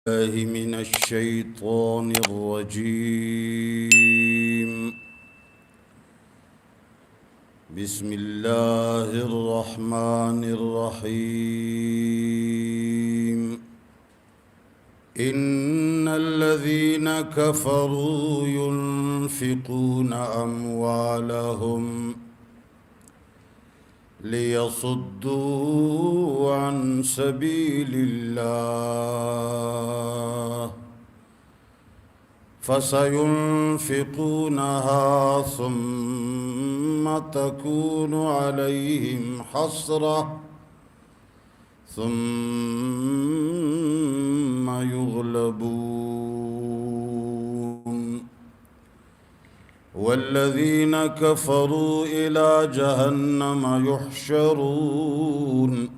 الله من الشيطان الرجيم. بسم الله الرحمن الرحيم. إن الذين كفروا ينفقون أموالهم ليصدوا عن سبيل الله فسينفقونها ثم تكون عليهم حسرة ثم يغلبون والذين كفروا إلى جهنم يحشرون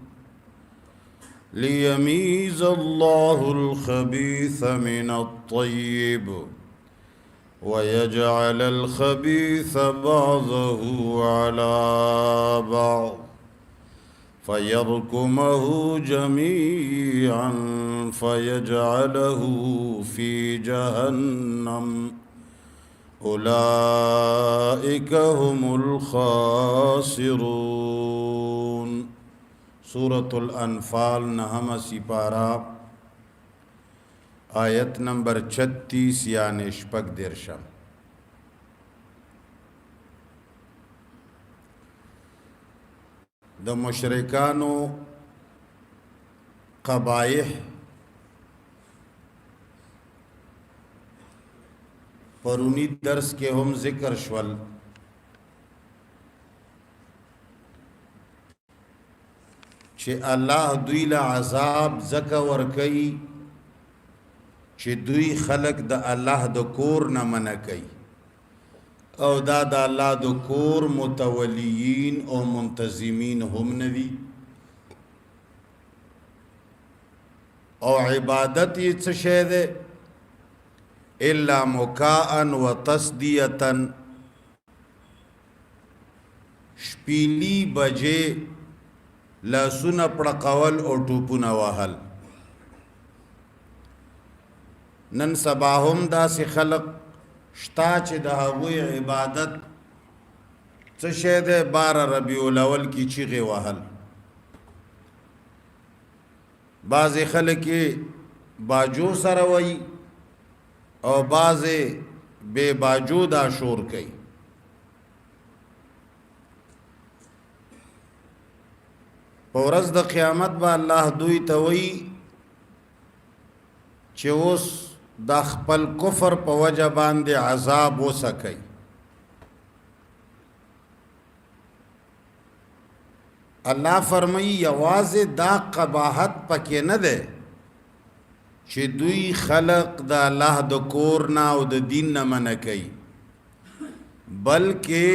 ليميز الله الخبيث من الطيب ويجعل الخبيث بعضه على بعض فيركمه جميعا فيجعله في جهنم أولئك هم الخاسرون. سورة الانفال نہم سپارہ آیت نمبر 36 یعنی شپږ دیرشم. د مشرکانو قبایح پرونی درس کے ہم ذکر شول. چې الله دوی له عذاب زکه ورکي چې دوی خلق د الله د کور نه منع کوي او دا د الله د کور متولیین او منتظمین هم ندي او عبادت یې څه شی ده الا مکاءن و تصدیتن شپیلی بجے لاسونه پړقول او ټوپونه وهل. نن سبا هم داسې خلق شتا چې د هغوی عبادت څه شی دی 12 ربیع الاول کې چیغې وهل. بعضې خلک یې باجو سره وایي او بعضې بے باجو دا شور کوي. په ورځ د قیامت به الله دوی ته وایي چې اوس د خپل کفر په وجه باندې عذاب وسکئ. الله فرمایي یوازې دا قباحت پکې نه ده چې دوی خلق د الله د کور نه او د دین نه منع کوي بلکې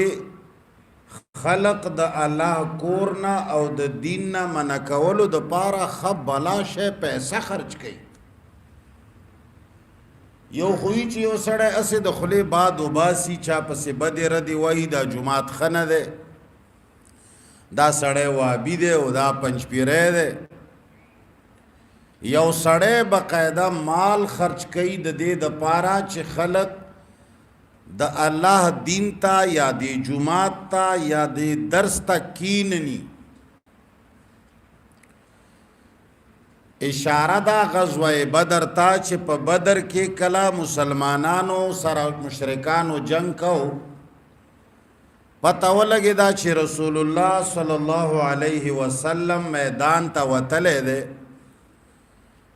خلق د الله کور نه او د دین نه منع کولو د پاره خب بلا شی پیسه خرج کوي. یو خوی چې یو سړی اسې د خولې باد وباسي چا پسې بدې ردې وایي دا جماعت ښه نه دی دا سړی وابي دی او دا پنجپیری دی. یو سړی بقاعده مال خرج کوي د دې د پاره چې خلق د الله دین تا یا د جماعت تا یا د درس تا کیننی. اشاره دا غزوه بدر تا چې په بدر کې کلا مسلمانانو سره مشرکانو جنگ کو پته ولګی دا چې رسول الله صلی الله علیه وسلم میدان ته وتلی دی.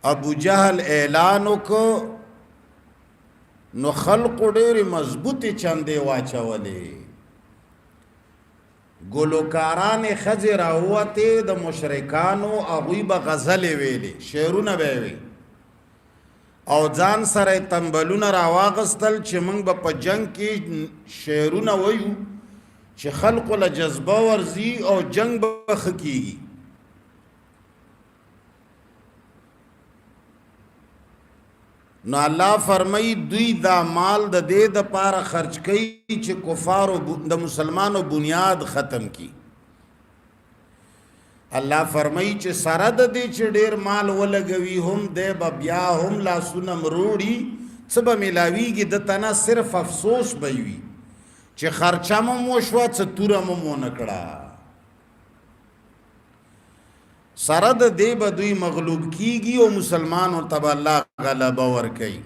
ابو جهل اعلان وکړ نو خلق ډېرې مضبوطې چندې واچولې. ګلوکارانې ښځې راووتې د مشرکانو هغوی به غزلې ویلې شعرونه به یې وی او ځان سره یې تنبلونه راواغستل چې موږ به په جنگ کې شعرونه ویو چې خلقو له جذبه ورځي او جنگ به ښه کېږي. نو الله فرمای دوی دا مال د دې د پاره خرج کوي چې کفارو د مسلمانو بنیاد ختم کی. الله فرمایي چې سره د دې چې ډیر مال ولګوي هم دی به بیا هم لاسونه مروړي څه به میلاویږي د تنه صرف افسوس به وي چې خرچه مو وشوه څه توره مو ونه کړه سره د دې به دوی مغلوب کیږي او مسلمانو ته به الله غلبه ورکوي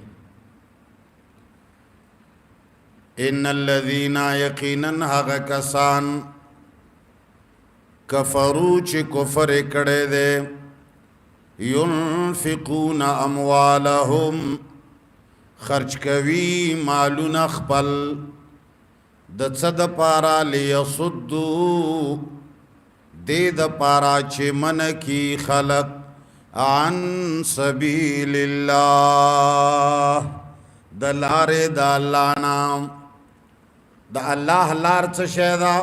ان الذين يقينا هغه کسان کفرو چې کفر کړي دي ينفقون اموالهم خرج کوي مالونه خپل د څه د پاره ليصدوا دې د پاره چې من کی خلق عن سبيل الله د لارې د الله نام د الله لار څه شی ده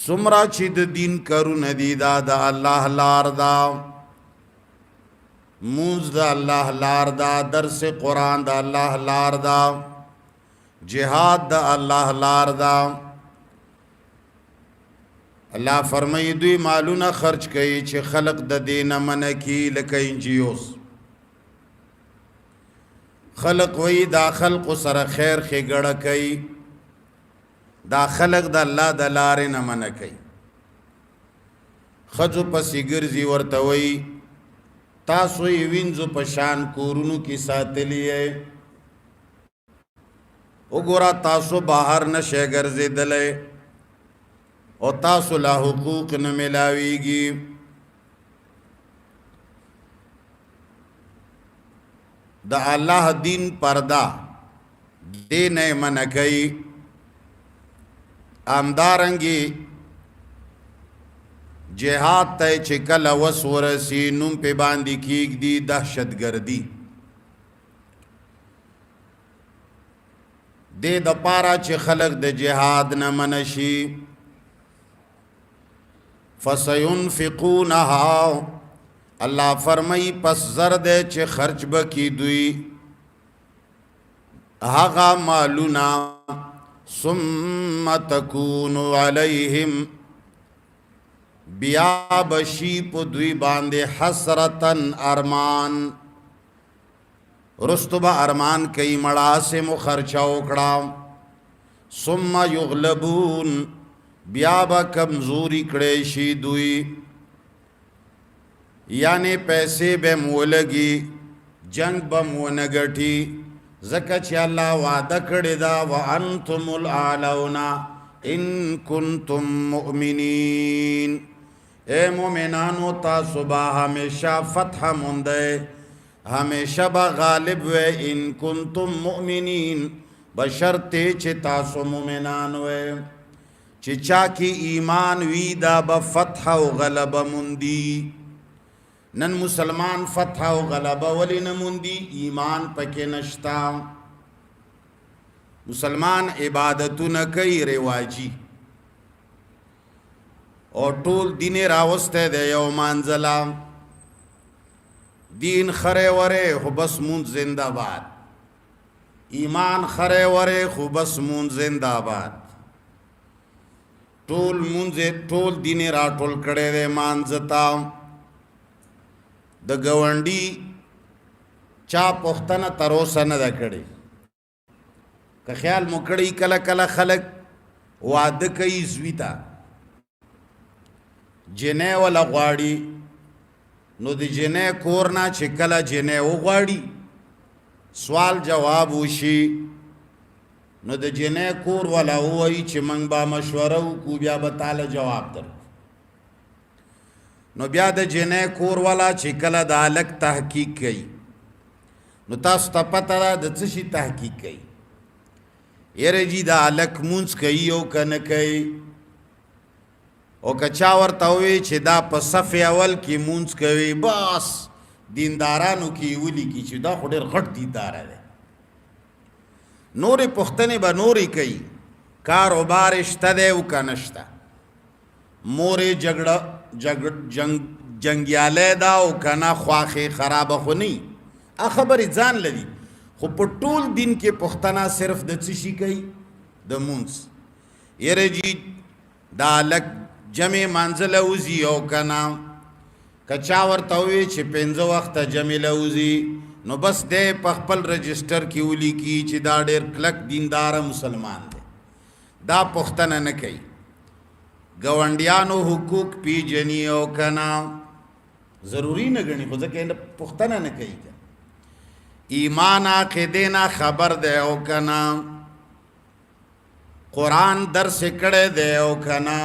څومره چې د دین کارونه دي دا د الله لار ده مونځ د الله لار ده درس قرآن د الله لار ده جهاد د الله لار ده الله فرمایي دوی مالونه خرج کوي چې خلق د دین منع کی لکه انجیوس خلق وی دا خلق سره خیر ښېګړه کوي دا خلق د الله د لارې نه منع کوي ښځو پسې ګرځي ورته وی تاسو یې وینځو په شان کورونو کې ساتلی یې وګوره تاسو بهر نشئ ګرځېدلی او تاسو لا حقوق نه ملاویږي د الله دین پردا دین منع کوي امدارنګي جهاد ته چې کله وس ورسی نوم په باندې کېږدي دهشتګردي دې د پاره چې خلق د جهاد نه منع شي فسينفقونها الله فرمای پس زرد چې خرج بکی دوی هغه مالونا ثم تكون عليهم بیا بشی په دوی باندې حسرتن ارمان رستبه ارمان کئی مړه سے مخرچا وکړه ثم یغلبون بیا با کمزوری کړي شي دوی یعنی پیسې به مولګي جنگ به مونګټي زکه چې الله وعده کړی دا وانتم الاعلون ان کنتم مؤمنین اے مومنانو تاسو به همیشه فتح مونده همیشه به غالب و ان کنتم مؤمنین بشرط چې تاسو مومنان و چې چا کی ایمان وی دا به فتح او غلبه مندي نن مسلمان فتح او غلبه ولی نموندی ایمان پکې نشتا مسلمان عبادتونه کوي رواجی او ټول دین راوسته د یو منزله دین خره وره خو بس مون زنده‌باد ایمان خره وره خو بس مون زنده‌باد ټول مونږ ټول دین را ټول کړي د مانځتا د گاونډي چا پښتنه تر اوسه نه ده کړې که خیال مو کړی کله کله خلک واده کوي زوی ته جنې ولا غواړي نو د جنې کور نه چې کله جنې وغواړي سوال جواب وشي نو د جنې کور ولا وایي چې موږ به مشوره وکړو بیا به تعالی جواب در نو بیا د جنې کور والا چې کله د هلک تحقیق کوي نو تاسو ته پته ده د څه شي تحقیق کوي یره جی د هلک مونځ کوي او که نه کوي او که چا ورته ووایي چې دا په صف اول کې مونځ کوي بس دیندارانو کې یې ولیکي چې دا خو ډېر غټ دینداره دی نورې پوښتنې به نورې کوي کاروبار شته دی او که نشته مورې جنګیالی ده او که نه خواښې خرابه خو نه خبرې ځان لري خو په ټول دین کې پښتنه صرف د څه شي کوي د مونځ یره جی دا هلک جمع منزل اوزی او کنا کچا ورته وی چې 5 وخت جمع لوزی نو بس دې په خپل رجسٹر کې ولي کی چې دا ډېر کلک دیندار مسلمان دی دا پښتنه نه کوي گاونډیانو حقوق پیژني او کنا ضروری نه غني خو ځکه پښتنه نه کوي ایمان عقیده نه خبر دی او کنا قرآن درس کړه دی او کنا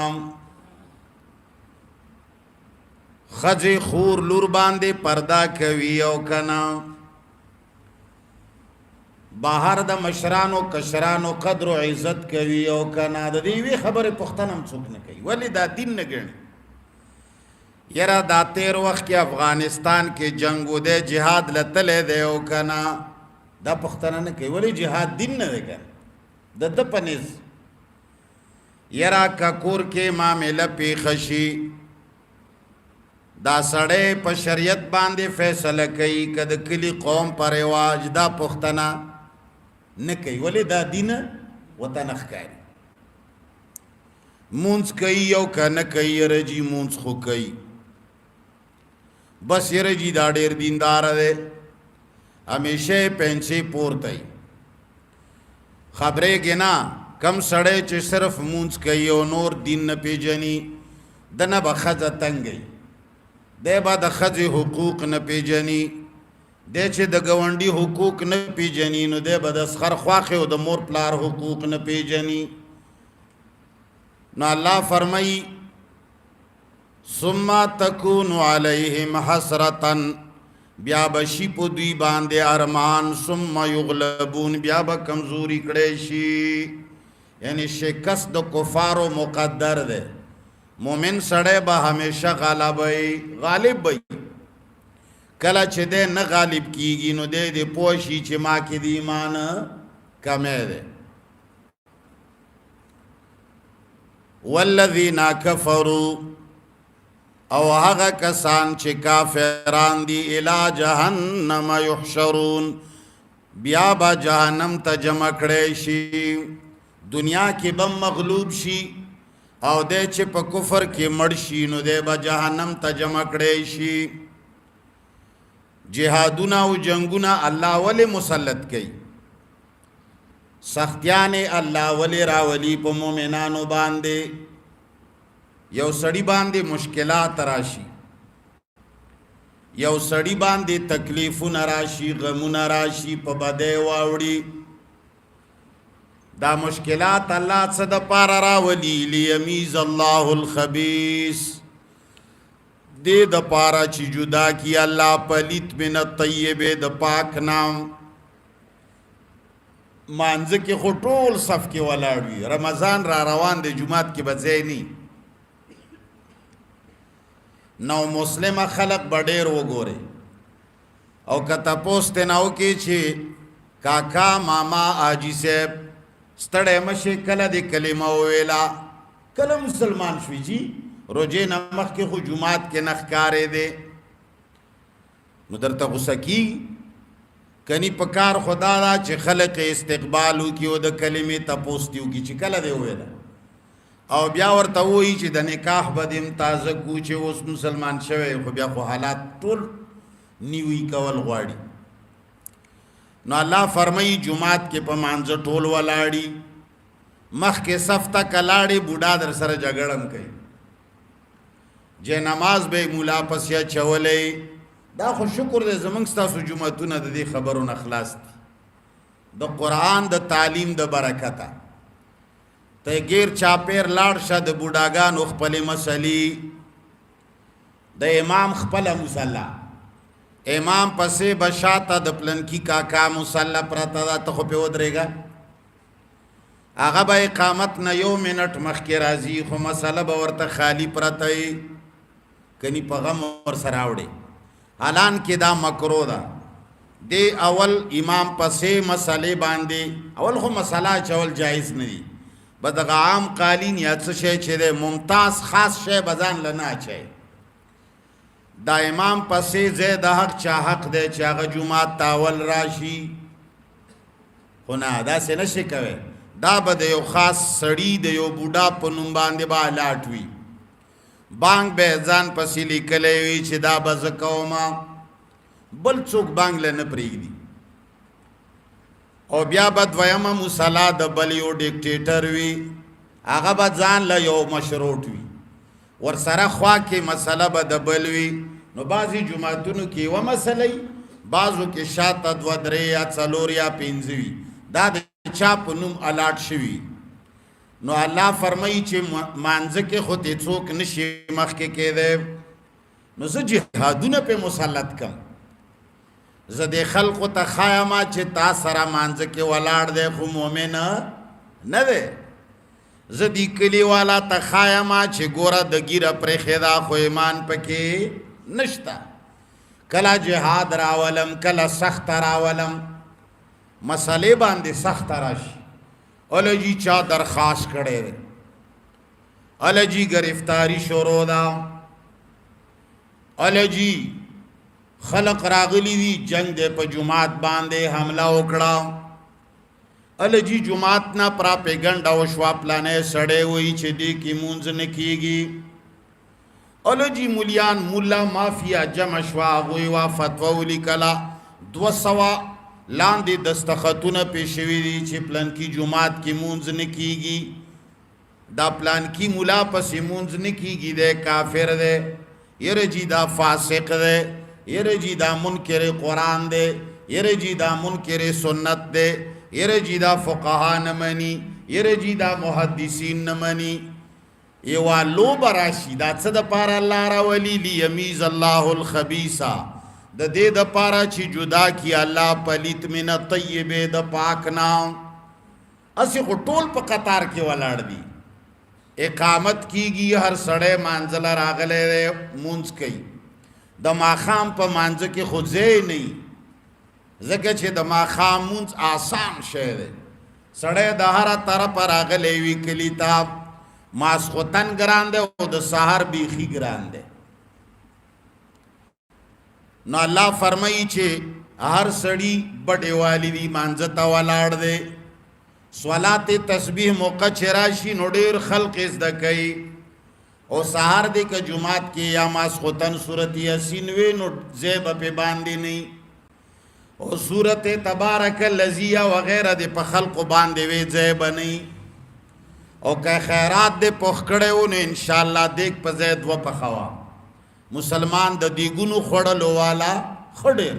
خځې خور لور باندې پردا کوي او کنا بهر د مشرانو کشرانو قدر او عزت کوي او کنا د دې وی خبره پښتنه هم څوک نه کوي ولی دا دین نه ګڼي یرا دا 13 وخت کې افغانستان کې جنگ وده جهاد لتلې دی او کنا دا پښتنه نه کوي ولی جهاد دین نه دی د پنځ یرا کور کې معاملې پیښشي دا سړی په شریعت باندې فیصله کوي کد کلی قوم پر رواج دا پښتنه نه کوي ولی دا دین وطن ښکاري مونږ کوي او کنه کوي رجی مونږ خو کوي بس رجی دا ډیر دیندار دی همیشه پنځه پورته خبره گنا کم سړی چې صرف مونږ کوي او نور دین نه پیژني دنه بخزه تنګي دی با د ښځې حقوق نه پیژني دی چې د ګاونډي حقوق نه پیژني نو دی به د سخر خواښې او د مور پلار حقوق نه پیژني نو الله فرمایي ثم تکون علیهم حسرتا بیا به شي په دوی باندې ارمان ثم یغلبون بیا به کمزوري کړی شي یعنی شکست د کفارو مقدر دی مومن سړی به همیشه غالب وي کله چې دی نه غالب کیږي نو دی د پوه شي چې ما کې د ایمان کمی دی والذین کفروا او هغه کسان چې کافران دي الی جهنم یحشرون بیا به جهنم ته جمع کړی شي دنیا کې به مغلوب شي او دې چې په کفر کې مړ شي نو دې به جهنم ته جمع کړی شي جهادونه او جنگونه الله ولې مسلط کوي سختیانې الله ولې راولي په مؤمنانو باندې یو سړی باندې مشکلات راشي یو سړی باندې تکلیفونه راشي غمونه راشي په بده واوړي دا مشکلات الله څه د پاره راولي لیمیز الله الخبیث دې د پاره چې جدا کی الله پلیت من الطیب د پاک نام مانځ کې خټول صف کې ولاړ وي رمضان را روان دی جمعات کې بځینی نو مسلمه خلق بډیر وګوري او کته پوسټ نو کې چې کاکا ماما آجی صاحب ستړی مشه کله د کلمه ویلا کله مسلمان شوی جی روزه نمخ کې خو جمعات کې نخکارې دی نو درته غوسه کی کني پکار خدا دا چې خلق استقبال وکي او د کلمې تپوس دیو کی چې کله دی ویلا او بیا ورته وایي چې د نکاح بد امتازه کو چې اوس مسلمان شوی خو بیا خو حالات ټول نیوي کول غواړي نو الله فرمایي جمعات کې په مانځ ټول ولاړی مخ کې صف تک لاړی بوډا در سره جګړم کوي جے نماز به مولا پس یا چولې دا خو شکر دې زمنګ تاسو جمعتونه د دې خبرونو خلاص دي د قران د تعلیم د برکته ته غیر چاپیر لاړ شه د بوډاګانو خپل مسلې د امام خپل مصلا امام پسې بشاته د پلنکی کاکا مصلا پرته دا ته خو په ودرېګا هغه به اقامت نه یو منټ مخکې راځي خو مسله به ورته خالی پرته کني په غم ور سره وړي حالان کې دا مکرو ده دی اول امام پسې مسلې باندې اول خو مسله چول جایز نه دي بدغه عام قالین یا څه شی چې ممتاز خاص شی بزان لنه چي دا امام پسې زید حق چا حق دی چې هغه جمعه تاول راشي خو نه دا څه نشي کوي دا به یو خاص سړی د یو بوډا په نوم باندې با لاټوي بانگ به ځان پسې لیکلی وي چې دا به زه کومه بل څوک بانگ له نه پرېږدي او بیا به دویمه مصله د بل یو ډیکټیټر وي هغه به ځان له یو مشروط وي ورسره خوا کې مسله به د بل وي نو بعضې جوماتونو کې یوه مسله وي بعضو کې شاته دوه درې یا څلور یا پنځه وي دا د چا په نوم الاټ شوي نو الله فرمایي چې مانځه کې خو دې څوک نشي مخکې کېدی نو زه جهادونه پې مسلط کم زه دې خلقو ته ښایمه چې تا سره مانځه کې ولاړ دی خو مؤمن نه دی زه دې کلیوالا ته ښایمه چې ګوره د ګیره پرېښې ده خو ایمان پکې نشته کله جهاد راولم کله سخته راولم مسئلې باندې سخته راشي اله جی چا درخواست کړی دی اله جی گرفتاری شروع ده اله جی خلق راغلی دي جنگ دی په جماعت باندې حمله وکړه اله جی جماعت نه پراپیګنډا وشوه پلانې سړی وایي چې دې کې مونځ نه کېږي اله جی مولیان مولا مافیا جمع شوه هغوی وا فتوا ولیکله 200 لاندې دستخطونه پې شوي دي چې پلانکي جماعت کې مونځ نه کېږي دا پلانکي مولا پسې مونځ نه کېږي دی کافر دی یره جی دا فاسق دی یره جی دا منکر قرآن دی یره جی دا منکر سنت دی یره جی دا فقها نه مني یره جی دا محدثین نه مني یوه لوبه راشي دا څه دپاره الله راولي لیمیز الله الخبیثه د دې دپاره چې جدا کی الله پلیت من طیبې د پاک نه اسی خو ټول په قطار کې ولاړ دي اقامت کیږي هر سړی مانځله راغلی دی مونځ کوي د ماښام په مانځه کې خو ځای نه وي ځکه چې د ماښام مونځ آسان شی دی سړی د هره طرفه راغلی وي کلي ته ماسخوتن ګران دی او د سهار بیخي ګران دی نو الله فرمایي چې هر سړی بډې والی وي مانځه ته ولاړ دی صلات تسبیح موقع چې راشي نو ډېر خلق زده کوي او سهار دی که جماعت کې یا ماسخوتن صورت یاسین وی نو ځای به پې باندې نه او صورت تبارک الذی وغیره دی په خلقو باندې وی ځای به نه او که خیرات دی پخ کړی و نو انشاءالله دیګ په ځای دوه پخوه مسلمان د دیګونو خوړلو والا ښه ډېر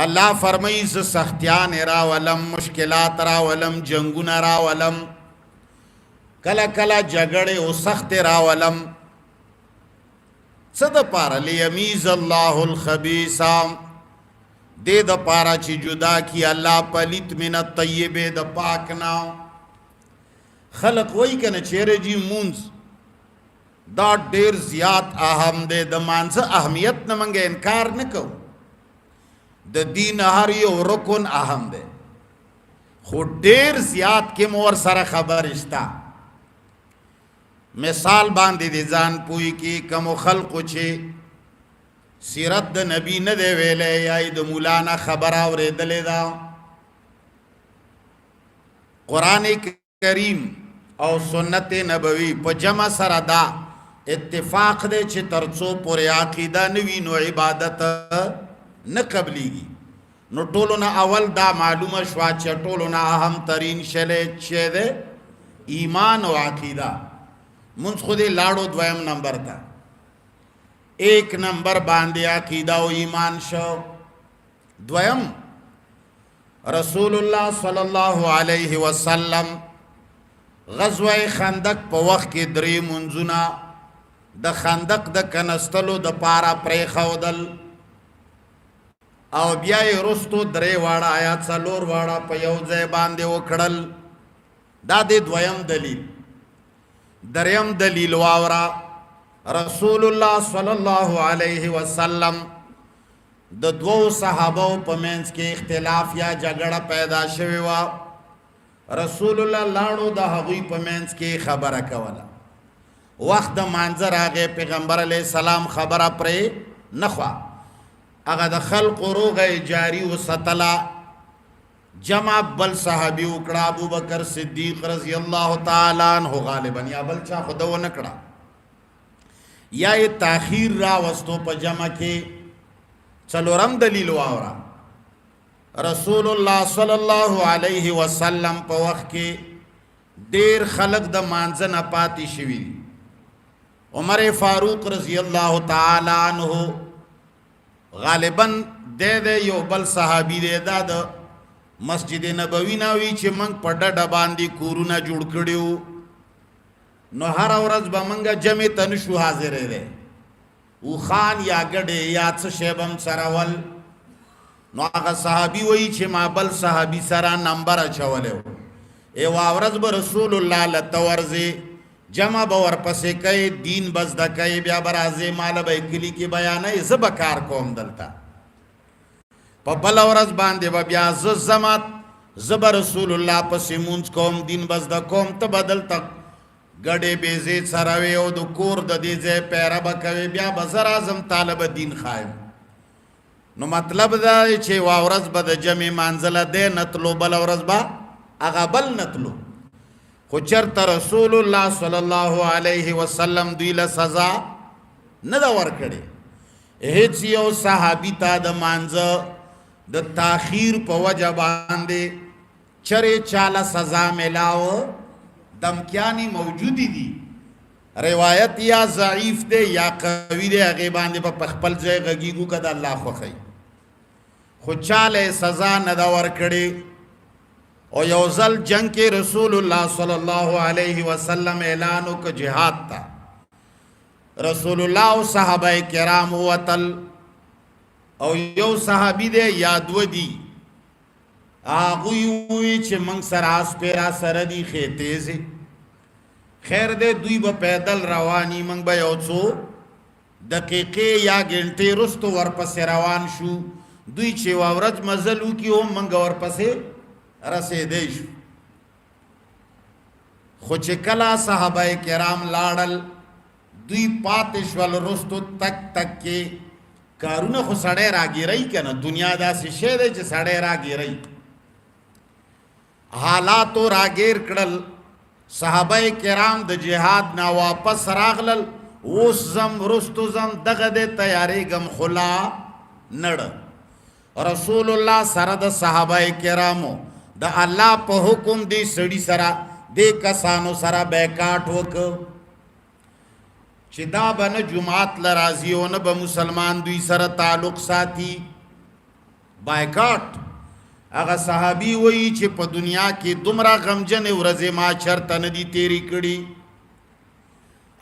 الله فرمایي زه سختیانې راولم مشکلات راولم جنګونه راولم کله کله جګړې او سختې راولم څه دپاره لیمیز الله الخبیثه دې دپاره چې جدا کی الله پلیت من الطیبې د پاک نه خلق وایي که نه چیرې جي مونځ دا ډیر زیات اهم دی د مانځه اهمیت نه منګه انکار نه کوو د دین هر یو رکن اهم دی خو ډیر زیات کې مو ورسره خبر شته مثال باندې د ځان پوي کې کومو خلقو چې سیرت د نبی نه دی ویلی یا د مولانا خبره اورېدلې ده قرآن کریم او سنت نبوي په جمع سره دا اتفاق دی چې ترڅو پورې عقیده نه وي نو عبادت نه قبلیږي نو ټولو نه اول دا معلومه شوه چې ټولو نه اهم ترین شی چې دی ایمان او عقیده مونځ خو دې لاړو دویم نمبر ته 1 نمبر باندې عقیده او ایمان شو دویم رسول الله صلی الله علیه وسلم غزوه خندق په وخت کې 3 منځونه د خندق د کنستلو د پاره پرېښودل او بیا یې رستو 3 واړه آیات 4 واړه په یو ځای باندې وکړل دا د دویم دلیل دریم دلیل واورا رسول الله صلی الله علیه وسلم د 2 صحابو په منځ کې اختلاف یا جګړه پیدا شوی و رسول الله لاړو د هغوی په منځ کې خبره کوله وخت د مانځه راغی پیغمبر علیه السلام خبره پرې نه خوا هغه د خلقو روغه جاري وساتله جمع بل صحابی وکړه ابو بکر صدیق رضی الله تعالی عنہ غالبا یا بل چا خدا و نکړه یا تاخیر را وستو په جمع کې څلورم دلیل واورا رسول الله صلی الله علیه وسلم په وخت کې ډیر خلق د مانځه نه پاتې شوي عمر فاروق رضی الله تعالی عنہ غالبا د یو بل صحابي دی دا د مسجد نبوی ناوی چې منگ پا ډډه باندې کورونه جوړ کړیو نو هر ورځ به منگا جمع تنشو حاضر دی او خان یا گڑه یا څه شیبم سرول نو هغه صحابي وی چې ما بل صحابي سره نمبر اچولیو ای ورځ به رسول الله لتورزی جمع به ورپسې کوي دین بس د کوي بیا برازه مال به کلی کې بیانې زب کار کوم دلته په بل ورځ باندې به بیا زمات زب رسول الله پسې مونږ کوم دین بس د کوم ته بدل تک غړې بیزې سراوي او د کور د دې ځای پیره به کوي بیا بزر اعظم طالب دین خایم نو مطلب دا چې ورځ به د جمع منزله ده نتلو بل ورځ به هغه بل نتلو خو چرته رسول الله صلی الله علیه وسلم دوی له سزا نه دا ورکړي هیڅ یو صحابي ته د مانځه د تاخیر په وجه باندې چرې چاله سزا ملاو دمکیانی موجودی دی روایت یا ضعیف دی یا قوی دی هغه باندې په خپل ځای غږیږو کده الله خوخی خو چاله سزا نه دا ورکړي او یو ځل جنگ کې رسول الله صلی الله علیه وسلم اعلان وکړ جهاد تا رسول الله او صحابه کرام وتل او یو صحابی دی یاد ودی هغه وی چې موږ سره اس پیرا سره دی خېتېزي خیر دې دوی به پیدل رواني موږ به یو څو دقیقې یا غنټې رستو ورپسې روان شو دوی چې ورځ مزل وکي او موږ ورپسې رسیدې شو خو چې کله صحابه کرام لاړل دوی پاتې شول رستو تک تک کې کارونه خو سړی راګیری کنه دنیا داسې شی دی چې سړی راګیری حالاتو راګیر کړل صحابه کرام د جهاد نه واپس راغلل اوس زم رستو زم دغه د تیاری غم خلا نړ رسول الله سره د صحابه کرامو د الله په حکم دی سړی سره د کسانو سره بیکاټ وک چې دا بنه جمعات لرازی او نه به مسلمان دوی سره تعلق ساتي بایکاټ هغه صحابي وایي چې په دنیا کې دومره غمجن ورځې ما چرته نه دي تیری کړي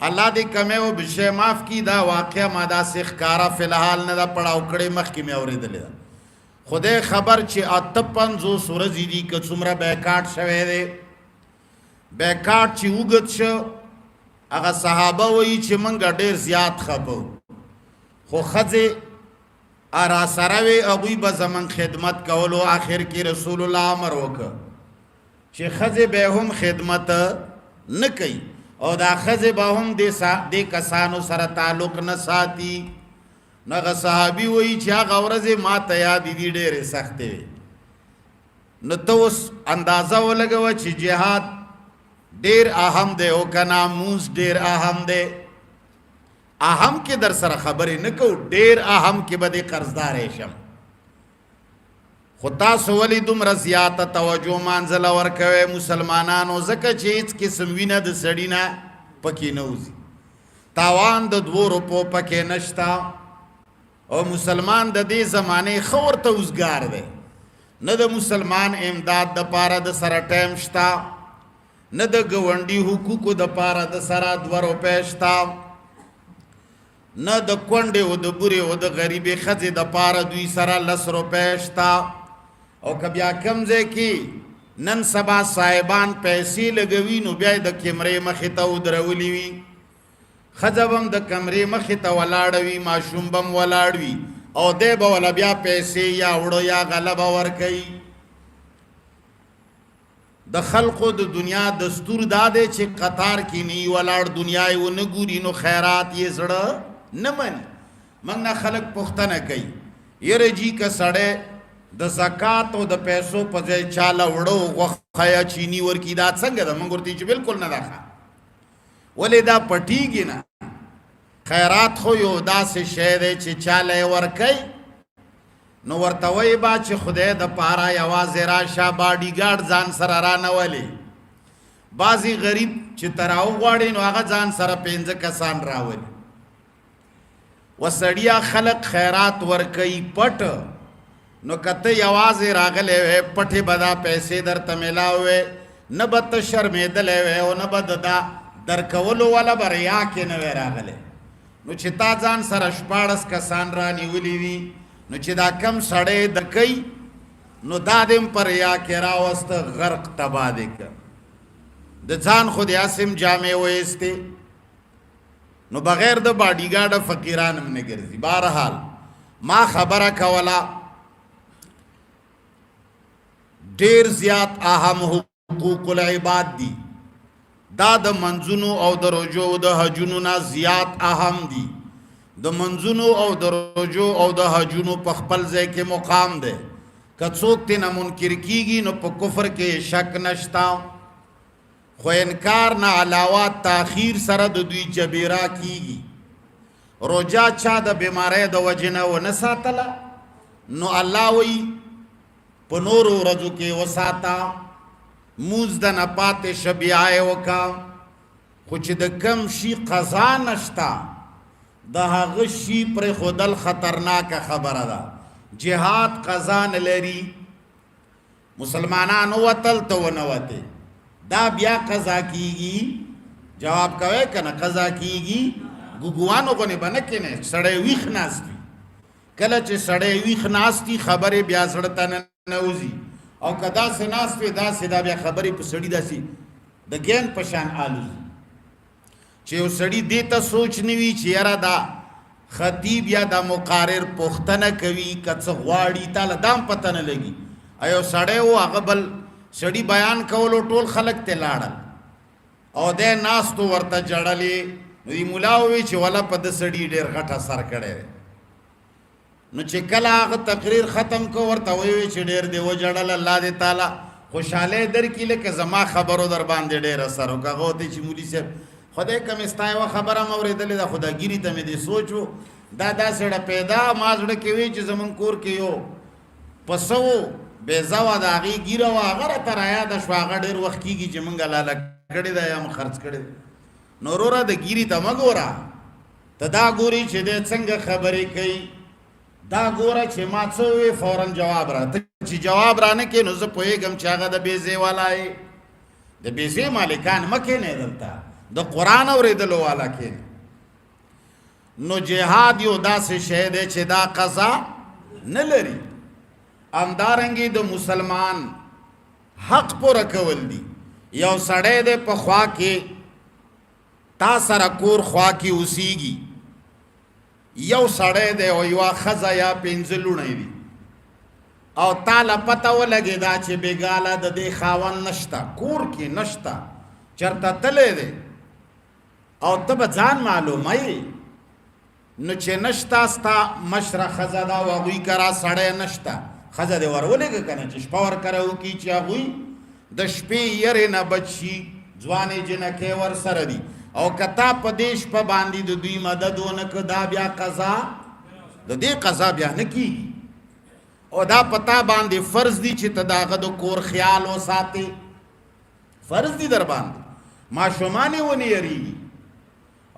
الله دې کمه او بشه معاف کی دا واقعا ما دا سخکارا فی الحال نه دا پړاو کړي مخکې مې اورېدل خدای خبر چې 55 ورځې دي که څومره بیکاټ شوه دی بیکاټ چې وګت شو هغه صحابه وایي چې منګه ډېر زیات خپو خو خځه ارا سروي ابوی به زمن خدمت کولو آخر کې رسول الله امر وکړ چې خځه به هم خدمت نه کوي او دا خځه به هم د کسانو سره تعلق نه ساتي نغه صحابي وایي چې هغه ورځې ما ته یاد دي ډېرې سختې نو ته اوس اندازه ولګوه چې جهاد ډیر اهم دی او کنا موس ډیر اهم دی اهم کې در سره خبرې نه کو ډیر اهم کې به قرضدار شم خو تاسو ولې دومره زیاته توجه منځله ورکوي مسلمانانو ځکه چې هیڅ قسم وینه د سړي نه پکې نه وځي تاوان د 2 روپو پکې نشتا او مسلمان د دې زمانه خور ته وزګار دی نه د مسلمان امداد د پاره د سره ټایم شتا نه د ګوندی حقوقو د پاره د سره 2 روپے شتا نه د کونډه او د بوري او د غریبې خځې د پاره دوی سره 10 روپے شتا او کبیا کمزه کی نن سبا صاحبان پیسې لګوي نو بیا د کیمرې مخې ته ودرولې وي خځبم د کمرې مخې ته ولاړوي ماشوم بم ولاړوي او دې به ولا بیا پیسې یا وړو یا غلبه ور کوي د خلقو د دنیا دستور داده چې قطار کې نی ولاړ دنیا یې ونه ګوري نو خیرات یې زړه نه مني موږ نه خلق پښتنه کوي یره جی کا سړی د زکات او د پیسو په ځای چاله وړو غوښه یا چینی ورکي دا څنګه ده؟ موږ ورته چې بالکل نه ده ولې دا پټیږي نه. خیرات خو یو داسې شی دی چې چاله یې ورکوي نو ورته وایي با چې خدای د پاره یوازې راشه باډي ګارډ ځان سره رانولي. بعضې غریب چې تراو غواړي نو هغه ځان سره 5 کسان راولي. و سړیا خلق خیرات ورکوي پټ، نو کته یوازې راغلی وی پټې به دا پیسې درته میلاوې نه به ته شرمېدلی وی او نه به د دا درکولو والا به ریا کې نه وی راغلی. نو چې تا ځان سره 14 کسان رانیولي وي نو چې دا کم سړی د کوي نو دا دم پر ریا کې راوسته غرق تباه دی که د ځان خو د اسم جامې ویستې نو بغیر د باډي ګارډه فقیران هم نه ګرځي. بهرحال ما خبره کوله ډیر زیات اهم حقوق العباد دي. دا د منځونو او د روژو او د حجونو نه زیات اهم دي. د منځونو او د روژو او د حجونو په خپل ځای کې مقام دی. که څوک ترې نه منکر کېږي نو په کفر کې شک نشته، خو انکار نه علاوه تاخیر سره د دوی جبیره کېږي. روژه چا د بیمارۍ د وجې نه ونه ساتله نو الله وایي په نورو ورځو کې وساته، موز د نه پاتې شه بیا یې وکړه. خو چې د کم شي قضا نشته د هغه شي پرېښودل خطرناکه خبره ده. جهاد قضا نه لري، مسلمانان وتل ته ونه وتې دا بیا قضا کېږي. جواب کوئ که نه قضا کېږي. ګوګوانو غونې به نه کېنې، سړی ویښ ناست وي. کله چې سړی ویښ ناست وي خبرې بیا زړه ته نوځي، او که داسې ناست وي داسې دا بیا خبرې په سړي داسې د ګین په شان الوزي چې یو سړي دې ته سوچ نه وي چې یاره دا خطیب یا دا مقارر پوښتنه کوي که څه غواړي تاله دا هم پته نه لګي. یو سړی و هغه بل سړي بیان کولو ټول خلک ته لاړل او دی ناستو ورته جړلې نو دی ملا ووی چې وله په د سړي ډېر غټ اثر کړی دی. نو چې کله هغه تقریر ختم کو ورته ووی چې ډېر دی وجړل الله دې تعالی خوشحالی درکړي لکه زما خبرو در باندې ډېر اثر وکړه. هغه ورته چې مولي صاحب خدای کمې ستا یوه خبره مې اورېدلې ده، خو دا ګیري ته مې دې سوچ و دا داسې ډه پیدا ما زړه کې وی چې زمونږ کور کې یو پسه و بیزه وه د هغې ګیره وه هغه راته رایاده شوه. هغه ډېر وخت کېږي چې مونږ لاله کړې ده یا مو خرڅ کړې ده. نو وروره د ګیري ته مه ګوره، ته دا ګورې چې دی څنګه خبرې کوي. دا ګوره چې ما څه ووی فورا جواب را. ته چې جواب را نه کې نو زه پوهېږم چې هغه د بیزې والا یې. د بیزې مالکان مه کښېنئ دلته، د قرآن اورېدلو والا کښېنئ. نو جهاد یو داسې شی دی چې دا قضا نه لري. همدارنګې د مسلمان حق پوره کول دي. یو سړی دی په خوا کې تا سره کور خوا کې اوسیږي، یو سړی دی او یوه ښځه یا 5 لوڼی دي او تا له پته ولګېده چې بېګاله د دې خاوند نشته، کور کې نشته، چېرته تلی دی او ته به ځان معلوموې. نو چې نشته ستا مشره ښځه ده او هغوی کره سړی نشته، ښځه دې ور ولېږه که نه چې شپه ورکره وکړي چې هغوی د شپې یرې نه بچ شي. ځوانې جنکۍ ورسره دي او که تا په دې شپه باندې د دوی مدد ونه کړه دا بیا قضا د دې قضا بیا نه کېږي. او دا په تا باندې فرض دي چې ته د هغه د کور خیال وساتې، فرض دي در باندې. ماشومان یې ونه یریږي.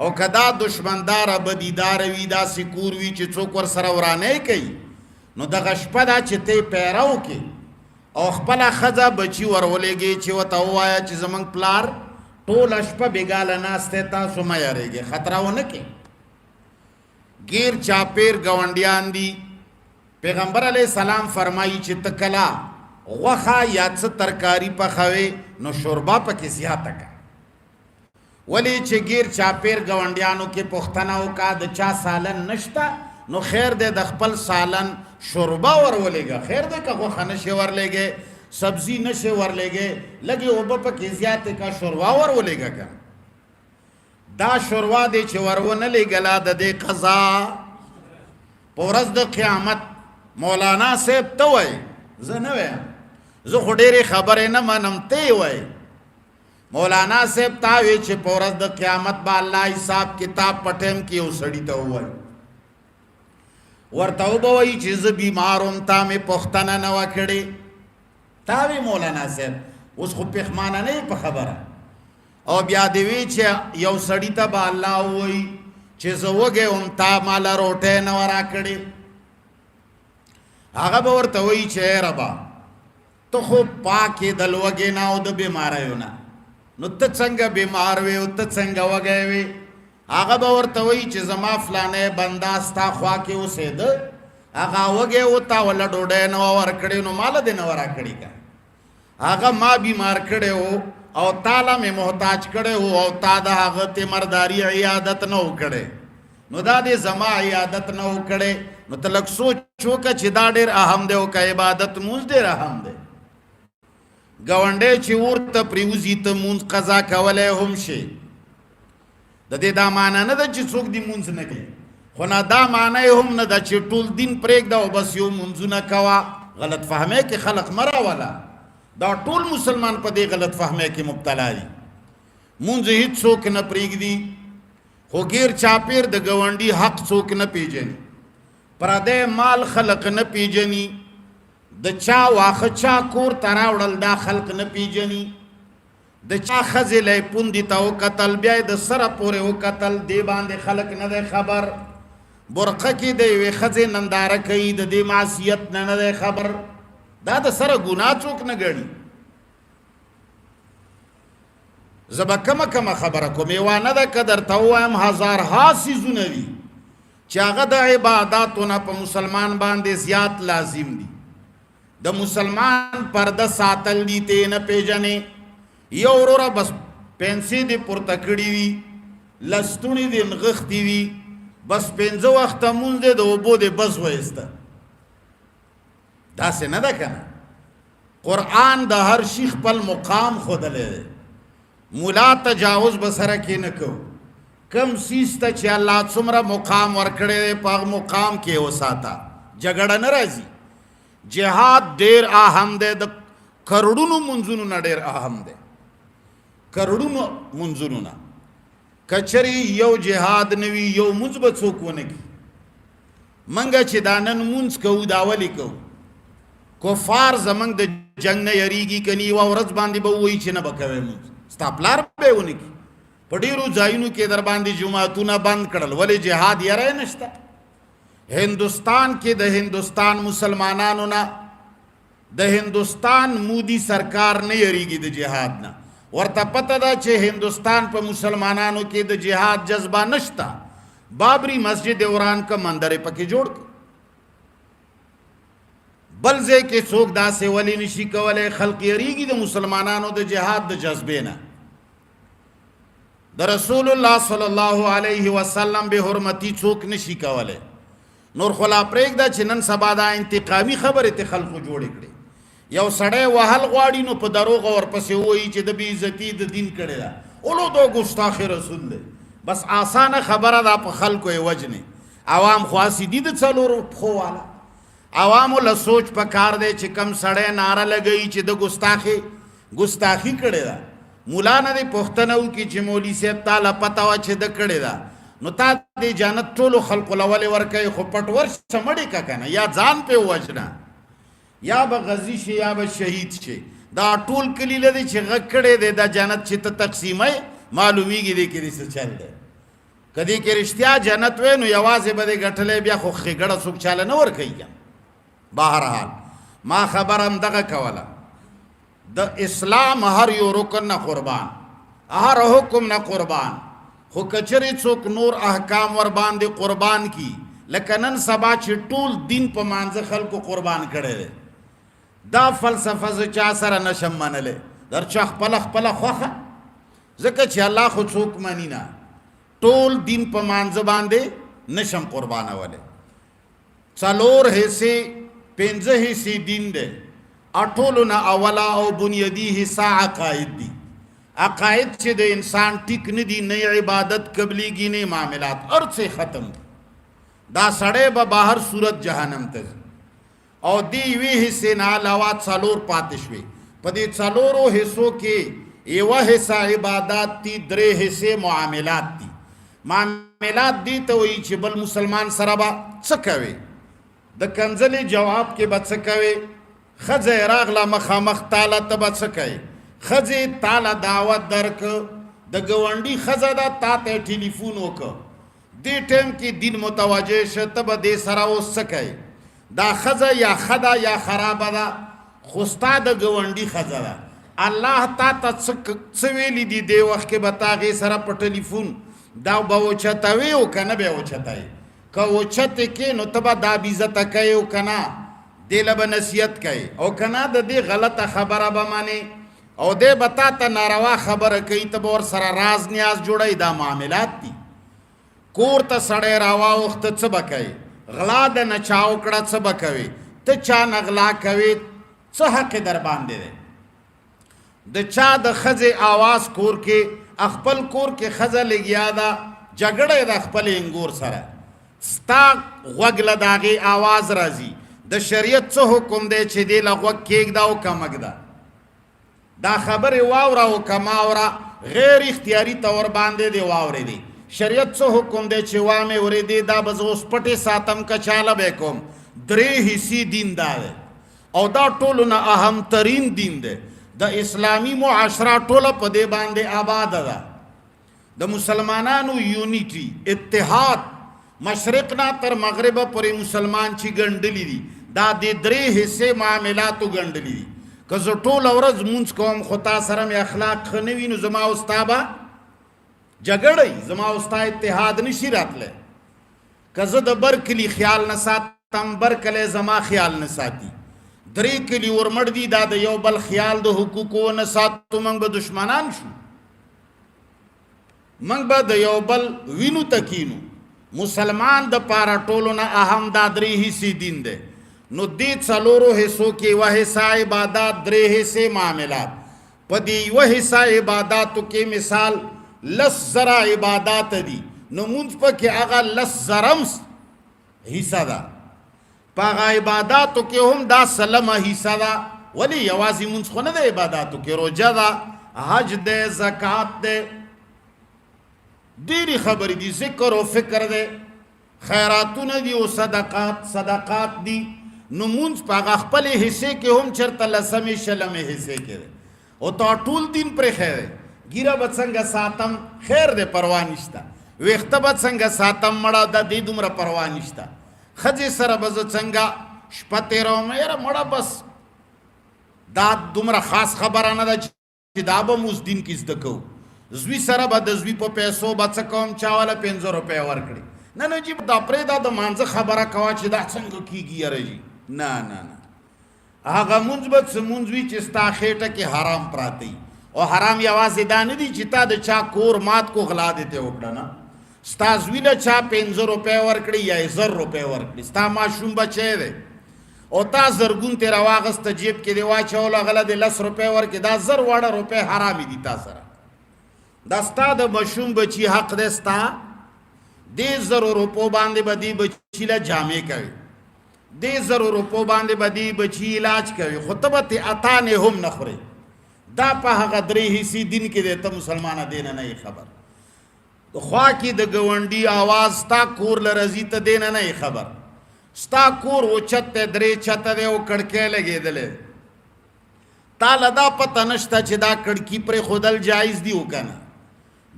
او که دا دشمنداره بدیداره وي داسې کور وي چې څوک ورسره ورانۍ کوي نو دغه شپه ده چې ته یې پیره وکړې او خپله ښځه بچي ور ولېږې چې ورته ووایه چې زموږ پلار ټوله شپه بېګاله ناست دی، تاسو مه یارېږئ، خطره ونه کړئ. ګیر چاپېر ګاونډیان دي. پیغمبر علیه السلام فرمایي چې ته کله غوښه یا څه ترکاري پخوې نو شوربه پکې زیاته کړه. ولې چې ګیر چاپېر ګاونډیانو کې پوښتنه وکړه د چا سالن نشته نو خیر دی د خپل سالن شوربه ور ولېږه. خیر دی که غوښه نشې ورلېږې، سبزي نشې ورلېږې، لږې اوبه پکې زیاتې کړه، شوربه ور ولېږه که دا شوربه دی چې ور ونه لېږله د دې قضا په ورځ د قیامت مولانا صاحب ته وای زه نه وایم زه خو ډېرې خبرې نه منم ته یې وای مولانا صاحب تا وی چې په ورځ د قیامت به الله حساب کتاب په ټیم کې یو سړي ته ووایي ورته وبه وایي چې زه بیمار وم تا مې پوښتنه نه وه کړې تا وی مولانا صاحب اوس خو پښمانه نه یې په خبره او بیا دې وی چې یو سړي ته به الله ووایي چې زه وږی وم تا ماله روټۍ نه وه راکړې هغه به ورته وایي چې ای ربه ته خو پاکې د لوږې نه او د بیماریو نه نو ته څنګه بیمار وې او ته څنګه وږی وې هغه به ورته وایي چې زما فلانی بنده ستا خوا کې اوسېده هغه وږی و تا وله ډوډۍ نه وه ورکړې نو ماله دې نه وه راکړې که هغه ما بیمار کړی و او تاله مې محتاج کړی و او تا د هغه تیمرداري عیادت نه و کړی نو دا دې زما عیادت نه و کړی نو ته لږ سوچ وکړه چې دا ډېر اهم دی او که عبادت مونځ ډېر اهم دی ګاونډی چې ورته پرېوځي ته مونځ قضا کولی هم شي د دې دا معنی نه ده چې څوک دې مونځ نه کوي خو نه دا معنی هم نه ده چې ټول دین پرېږده او بس یو مونځونه کوه غلط فهمۍ کې خلق مه راوله دا ټول مسلمان په دې غلط فهمۍ کې مبتلا دي مونځ هېڅوک نه پرېږدي خو ګیر چاپېر د ګاونډي حق څوک نه پیژني پردی مال خلق نه پیژني د چا واخه چا کور ته راوړل دا خلق نه پیژني د چا ښځې لی پوندې ته وکتل بیا یې د سره پورې وکتل دې باندې خلق نه دی خبر برقه کې د یوې ښځې ننداره کوي د دې معصیت نه نه دی خبر دا د سره ګناه څوک نه ګڼي زه به کمه خبره کوم یوه نه ده که درته ووایم هزارها څیزونه دي چې هغه د عباداتو نه په مسلمان باندې زیات لازم دي د مسلمان پرده ساتل دي ته نه پیژنې یو وروره بس پنسې دې پورته کړي وي لستوڼې دې نغښتې وي بس 5 وخته مونځ دې د اوبو دې بس وایسته داسې نه ده که نه قرآن د هر شي خپل مقام ښودلی دی مولا تجاوز به سره کې نه کوو کم سیز ته چې الله څومره مقام ورکړی دی په هغه مقام کې وساته جګړه نه راځي جهاد ډېر اهم دی د کروڑونو منځونو نه ډېر اهم دی کروڑونو منځونو نه که چېرې یو جهاد نه وي یو مونځ به څوک ونه کړي موږ چې دا نن مونځ کوو دا ولې کوو کفار زموږ د جنګ نه یریږي که نه یوه ورځ باندې به ووایي چې نه به کوی مونځ ستا پلار به یې ونه کړي په ډېرو ځایونو کې در باندې جوماتونه بند کړل ولې جهاد یری نشته هندوستان کې د هندوستان مسلمانانو نه د هندوستان مودي سرکار نه یریږي د جهاد نه ورته پته ده چې هندوستان په مسلمانانو کې د جهاد جذبه نشته بابری مسجد وران کا مندر پکې جوړ کړ بل ځای کې څوک داسې ولی نشي کولی خلق یریږي د مسلمانانو د جهاد د جذبې نه د رسول الله صلی الله علیه وسلم به حرمتی څوک نشي کولی نور خلا پرېږده چې نن سبا دا انتقامي خبرې ته خلقو جوړې کړې یو سړی وهل غواړي نو په دروغه ورپسې ووایي چې د بې عزتي د دین کړې ده اولو دو ګستاخ رسول دی بس آسانه خبره ده په خلکو یې وجنې عوام خو هسې دي د څلورو پښو والا عوامو له سوچ په کار دی چې کم سړی ناره لګوي چې د ګستاخي کړې ده مولا نه دی پوښتنه وکړي چې مولي صاحب تا له پته وه چې ده کړې ده نو تا دې جانت ټولو خلقو له ولې ورکوي خو پټ ورشه مړې که که نه یا ځان پې ووژنه یا به غزي شي یا به شهید شي دا ټول کلي له دی چې غږ کړی دی دا جنت چې ته تقسیموي معلومیږي دی کې دې څه چل دی که دې کې رښتیا جنت وی نو یوازې به دې ګټلی بیا خو ښېګړه څوک چاله نه ورکوي که بهرحال ما خبر هم دغه کوله د اسلام هر یو رکن نه قربان هر حکم نه قربان خو کچری څوک نور احکام ور باندې قربان کی لکه نن سبا چې ټول دین په مانځه خلکو قربان کړی دی دا فلسفه زه چا سره نشم منلی در چا خپله خوښه ځکه چې الله خو څوک مني نه ټول دین په مانځه باندې نشم قربانولی 4 حصې 5 حصې دین دی اټولو نه اوله او بنیادي حصہ عقاید دي عقاید چې د انسان ټیک نه دي نه عبادت قبلیږي نه معاملات هر څه ختم دا سړی به بهر صورت جهنم ته ځي او دی وی حصے نه علاوه څلور پاتې شوي. په دې څلورو حصو کې یوه حصه عبادات دي، درې حصې معاملات دي. معاملات دي ته وایي چې بل مسلمان سره به څه کوي، د کنځلې جواب کې به څه کوي. ښځه راغله مخامخ تاله ته به څه کوي. ښځې تاله دعوت درک، د ګاونډي ښځه ده تا ته ټلیفون وکړه، دې ټایم کې دین متوجه شه ته به دې سره اوس څه کوي. دا ښځه یا ښه ده یا خرابه ده، خو ستا د ګاونډي ښځه ده. الله تا ته څه ویلي دي دې وخت کې به تا هغې سره په ټلیفون دا به اوچتوې او که نه به یې اوچتوې. که اوچتې کې نو ته به دا بېعزته کوې او که نه دې له به نصیحت کوې، او که نه د دې غلطه خبره به منې او دی به تا ته ناروا خبره کوي، ته به ورسره راز نیاز جوړوي. دا معاملات دي. کور ته سړی راواوښته څه به کوې، غلا د نه چا وکړه څه به کوې، ته چا نه غلا کوې، څه حق در باندې دی. د چا د ښځې آواز کور کې، خپل کور کې ښځه لګیا ده جګړه د خپل انګور سره، ستا غوږ له د هغې آواز راځي. د شریعت څه حکم دی چې دې له غوږ کېږده او که مږده. دا خبرې واوره او که ماوره غیر اختیاري طور باندې دې واورېدې. شریعت څه حکم دی چې وامې اورېدې دا به زه اوس پټې ساتم که چاله به یې کوم. درې حصې دین دا دی او دا ټولو نه اهمترین دین دی. د اسلامي معاشره ټوله په دې باندې آباده ده. د مسلمانانو یونیټي، اتحاد، مشرق نه تر مغربه پورې مسلمان چې ګنډلي دي دا د درې حصې معاملاتو ګنډلي دي. که زه ټوله ورځ مونځ کوم خو تا سره مې اخلاق ښه نه وي نو زما او ستا به جګړه، زما او ستا اتحاد نشي راتلی. که زه د بر کلي خیال نه ساتم بر کلی زما خیال نه ساتي. درې کلي ورمړ دي دا د یو بل خیال د حقوقو نه ساتو، موږ به دشمنان شو، موږ به د یو بل وینو تکینو. مسلمان د پاره ټولو نه اهم دا درې حصې دین دی. نو دې څلورو حصو کې یوه حصه عبادات، درې حصې معاملات. په دې یوه حصه عباداتو کې مثال 10,000 عبادات دي، نو مونځ پکې هغه 10,000 حصه ده. په هغه عباداتو کې هم دا سلمه حصه ده. ولې یوازې مونځ خو نه ده عباداتو کې، روژه ده، حج ده، زکات ده، ډېرې خبرې دي، ذکر او فکر ده، خیراتونه دي او صدقات دي. نو مونځ په هغه خپلې حصې کې هم چېرته 10مې 20مې حصې کې دی او تا ټول دین پرېښی دی. ګیره به څنګه ساتم، خیر دی پروا نشته. ویښته به څنګه ساتم، مړه د دې دومره پروا نشته. ښځې سره به زه څنګه شپه تېروم، یاره مړه بس دا دومره خاص خبره نه ده چې دا به موږ دین کې زده کوو. زوی سره به د زوی په پیسو به څه کوم، چا والا 50 روپۍ ورکړي. نه نه جی دا پرېږده د مانځه خبره کوه چې دا څنګه کېږي یاره جي. نه نه نه، هغه مونځ به څه مونځ وي چې ستا خېټه کې حرام پراته وي. او حرام یوازې دا نه دي چې تا د چا کور مات کو غلا دې ته وکړه، نه، ستا زوی له چا 50 روپۍ ورکړي یا 1000 روپۍ ورکړي، ستا ماشوم بچی دی او تا زرګون ترې راواغسته جیب کې دې واچول، هغه له دې 10 روپۍ ورکړي، دا 1000 واړه روپۍ حرامې دي تا سره. دا ستا د ماشوم بچي حق دی. ستا دې 1000 روپو باندې به دې بچي له جامې کوي، دې 1000 روپو باندې به دې بچي علاج کوي، خو ته به تې اتانې هم نه خورې. دا په هغه درې حصې دین کې دی، ته مسلمانه دې نه نه یې خبر. خوا کې د ګاونډي آواز ستا کور له راځي، ته دې نه نه یې خبر. ستا کور اوچت دی، 3 چته دی او کړکۍ لګېدلی، تا له دا پته نشته چې دا کړکي پرېښودل جایز دي او که نه.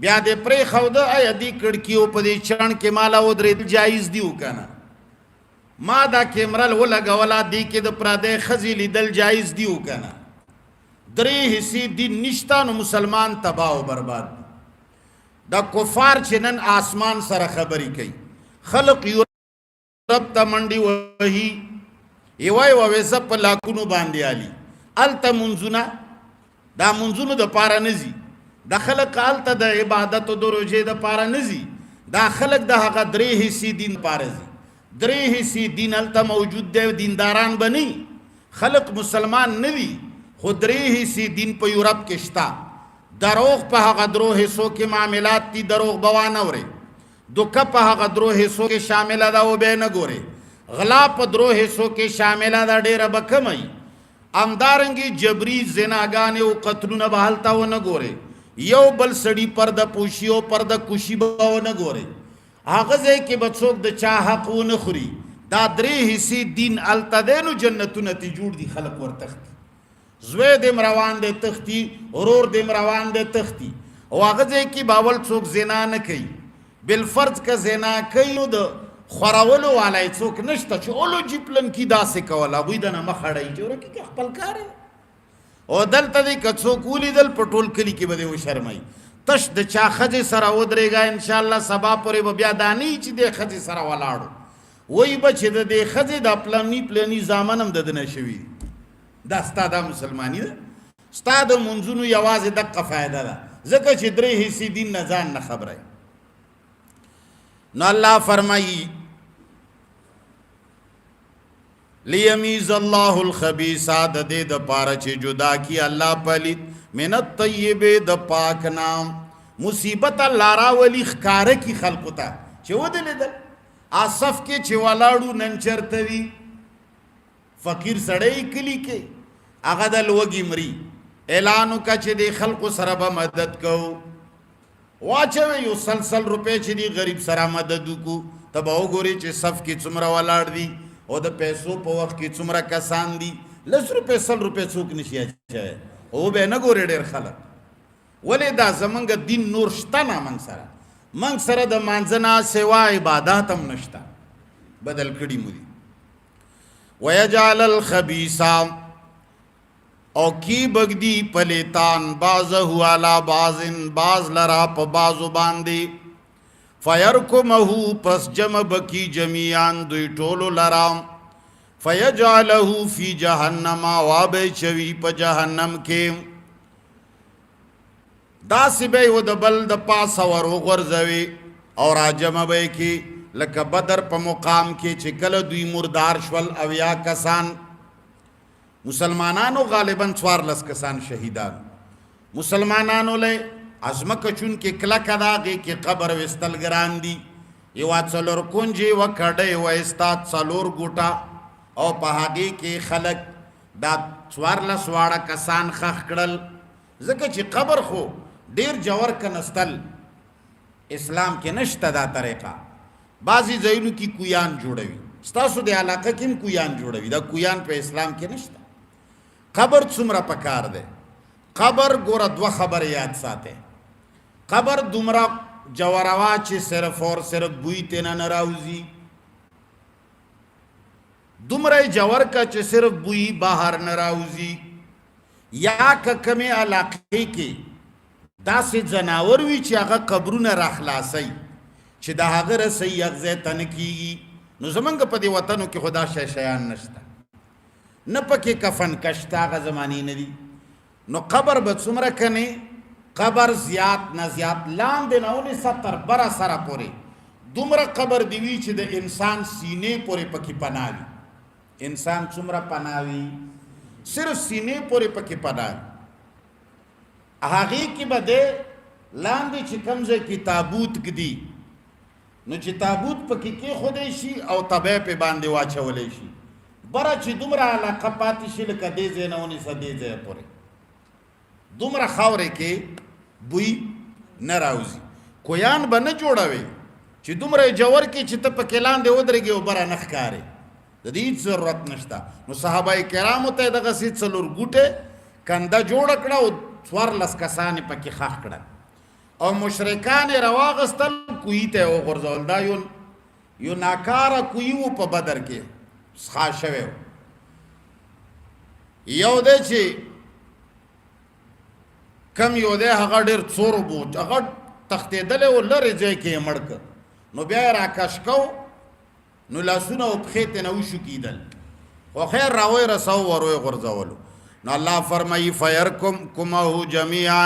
بیا دې پرېښوده، ایا دې کړکي او په دې چڼ کې ماله ودرېدل جایز دي او که نه. ما دا کیمرل ولګوله، دې کې د پردی ښځې لیدل جایز دي او که نه. 3 حصې دین نشته، نو مسلمان تباه او برباد. دا کفار چې نن آسمان سره خبرې کوي، خلق یورپ ته منډې وهي، یوه ویزه په لاکونو باندې علي، هلته منځونه، دا منځونو دپاره نه ځي، دا خلق هلته د عبادت او د روژې دپاره نه ځي، دا خلق د هغه 3 حصې دین دپاره ځي. 3 حصې دین هلته موجود دی، دینداران به نه، خلق مسلمان نه وي، خو 3 حصې دین په یورپ کې شته. دروغ په هغه 3 حصو کې معاملات دي، دروغ به وانه اورئ. دوکه په هغه 3 حصو کې شامله ده او به یې نه ګورئ. غلا په درو حصو کې شامله ده ډېره به کمئ همدارنګې جبري زناګانې او قتلونه به هلته ونه ګورئ یو بل سړي پرده پوشي او پرده کشي به ونه ګورئ هغه ځای کې به څوک د چا حق ونه خوري دا درې حصې دین هلته دی نو جنتونه ترې جوړ دي خلک ورتښتي زوی دې روان دی تښتي ورور دې روان دی تښتي او هغه ځای کې به اول څوک زنا نه کوي بالفرض که زنا کوي نو د خورولو والا یې څوک نشته چې اولو جپلن کې داسې کول هغوی دنه مخ اړوي چې ورکې خپل کار او دلته دی که څوک ولیدل په ټول کلي کې به دې وشرموي تش د چا ښځې سره ودرېږه انشاءالله سبا پورې به بیا دا نه وي چې دې ښځې سره ولاړو وایي به چې د دې ښځې دا پلني زامن هم د ده نه شوي دا ستا دا مسلماني ده ستا د منځونو یوازې دقه فایده ده ځکه چې درې حصې دین نه ځان نه خبره نو الله فرمایي لیمیز الله الخبیثا د دې دپاره چې جدا کی الله پلید من الطیب د پاک نام مصیبت الله راولي ښکاره کی خلقو ته چې ودلیدل آصف کې چې ولاړو نن چرته وي فقیر سړی کلی کې هغه د لوږې مري اعلان وکړه چې د خلقو سره به مدد کوو واچوي یو سلسل روپۍ چې دی غریب سره مدد وکړو ته به وګورې چې صف کې څومره ولاړ دي او د پیسو په وخت کې څومره کسان دي 10 روپۍ 100 روپۍ څوک نشي اچوی او به نه ګورې ډېر خلک ولې دا زمونږ دین نور شته نه موږ سره د مانځه نه سوا عبادات هم نشته بدل کړي مو دي ویجعل الخبیثا او کی بگدی پلیتان بازہو علا بازن باز لرا پا بازو باندی فیرکمہو پس جمع بکی جمیعان دوی ٹولو لرام فیجعلہو فی جہنم وابے چوی پا جہنم کے دا سبی و دبل دا پاس ورو غرزوی اور آجمع بے کی لکا بدر پا مقام کے چکل دوی مردار شول اویا کسان مسلمانانو غالباً 14 کسان شهیدان مسلمانانو لے ازمکه چون کې کلک داغی کې قبر وستل گران دی یوا څلور کنجی و کډی و استاد څلور ګوټا او په هغې کې خلک دا 14 واړه کسان خښ کړل ځکه چې قبر خو ډیر جوور کنستل اسلام کې نشته دا طریقه بعضی ځایونو کې کویان جوړوي ستاسو د علاقه کې هم کویان جوړوي دا کویان په اسلام کې نشته قبر څومره پکار دی قبر ګوره دوه خبرې یاد ساته قبر دومره جوړوا چې صرف اور صرف بوی تینا نه راوځي دومره جوړ کا چې صرف بوی بهر نه راوځي یا کمه علاقې کې داسې ځناور وي چې هغه قبرونه راخلاصي چې د هغه رسي یغزه تن کیږي نو زمونږ په دې وطنو کې خدا شیان نشته نه پکې کفن کشته هغه زمانې نه دي نو قبر به څومره کني قبر زیات نه زیات لاندې نه ونیسه تر بره سره پورې دومره قبر دی وي چې د انسان سینې پورې پکې پناه وي انسان څومره پناه وي صرف سینې پورې پکې پناه وي هغې کې به دی لاندې چې کوم ځای کې تابوت ږدي نو چې تابوت پکې کېښودی شي او تبی پې باندې واچولی شي بره چې دومره علاقه پاتې شي لکه دې ځای نه ونیسه دې ځای پورې دومره خاورې کې بوی نه راوځي کویان به نه جوړوي چې دومره جوور کې چې ته پکې لاندې ودرېږې او بره نه ښکارې د دې هېڅ ضرورت نشته نو صحابه کرامو ته یې دغسې 4 ګوټې کنده جوړه کړه او 14 کسان یې پکې ښخ کړل او مشرکان یې راواغېستل کوهي ته یې وغورځول دا یو ناکاره کوهي و په بدر کې څښا شوی و یو دی چې کم یو دی هغه ډېر څورو بوج هغه تښتېدلی و لرې ځای کې یې مړ کړ نو بیا یې راکش کو نو لاسونه او پښې ته نه وشو کېدل خو خیر راوی رسو ورو یې غورځولو نو الله فرمایي فیرکمکمه جمیعا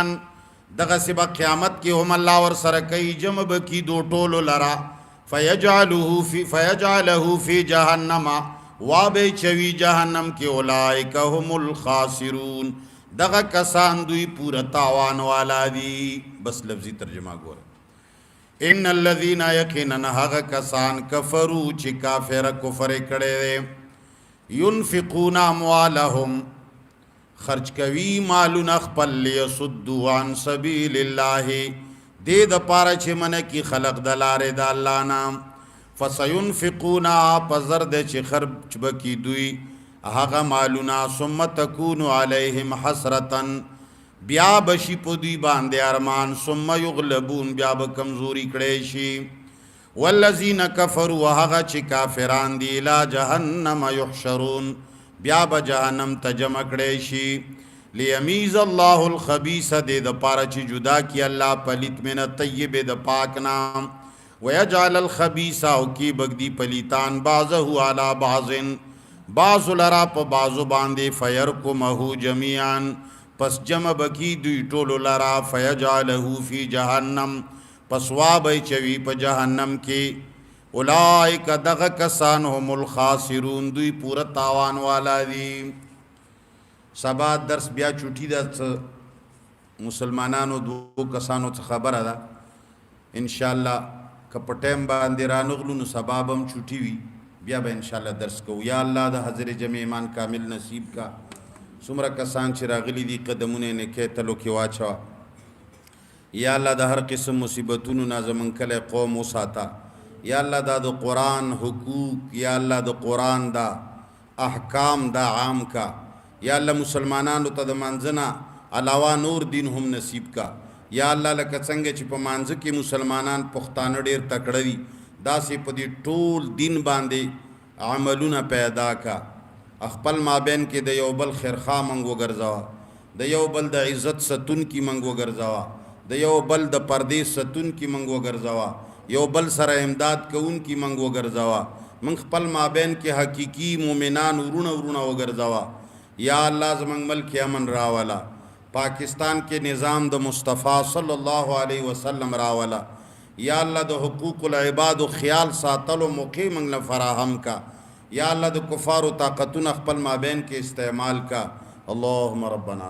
دغسې به قیامت کې هم الله ورسره کوي جمع به کي دو ټولو لره فیجعله فی جهنم وابه چوي جهنم کې اولئک هم الخاسرون دغه کسان دوی پورا تاوان والا دي بس لفظي ترجمه ګوره ان الذين یقینا هغه کسان کفرو چې کافر کفر کړي دي ينفقون اموالهم خرج کوي مالونه خپل ليصدوا عن سبيل الله دې د پاره چې من کی خلق د لارې د الله نام فسينفقون پزر د چې خرج بکی دوی هغه مالونه ثم تكون عليهم حسرة بیا بشی په دوی باندې ارمان ثم یغلبون بیا به کمزوري کړي شي والذین کفروا هغه چې کافران دي لا جهنم یحشرون بیا به جهنم ته جمع کړي شي لیمیز الله الخبیث د پاره چې جدا کی الله پلیت من طیب د پاک نام ويجعل الخبيث او کی بغدی پلیتان بعضه علی بعض بعض لرا په بعضو باندې فیرکمه جميعا پس جمع بکی دوی ټولو لرا فیجعله فی جهنم پس وابی چوی په جهنم کې اولئک دغه کسان هم الخاسرون دوی پورا تاوان والا دي سبا درس بیا چوټی د مسلمانانو دو کسانو څخه خبره ده ان شاء الله کپټم باندې رانغلو نو سبابم چوټی وی بیا به ان شاء الله درس کو یا الله د حضرت جمع ایمان کامل نصیب کا سمره کسان چې راغلي دي قدمونه نه کې تلو کې واچوا یا الله د هر قسم مصیبتونو نه زمون کله قوم وساته یا الله د قرآن حقوق یا الله د قرآن دا احکام دا عام کا یا الله مسلمانانو ته د منځنه علاوه نور دین هم نصیب کا یا الله لکه څنګه چې په منځ کې مسلمانان پښتانه ډېر تکړه دي داسې په دې ټول دین باندې عملونه پیدا کا خپل مابین کې د یو بل خیرخوا منګ وګرځاوه د یو بل د عزت ستون کی منګ وګرځاوه د یو بل د پردې ستون کی منګ وګرځاوه یو بل سره امداد کوون کی منګ وګرځاوه من خپل مابین کې حقيقي مؤمنان ورونه وګرځاوه یا الله زمنګ ملک امن راولا پاکستان کې نظام د مصطفی صلی الله علیه وسلم راولا یا الله د حقوق العباد خیال ساتلو موقع منګ فراهم کا یا اللہ د کفار و طاقتون اخپل مابین کے استعمال کا اللہم ربنا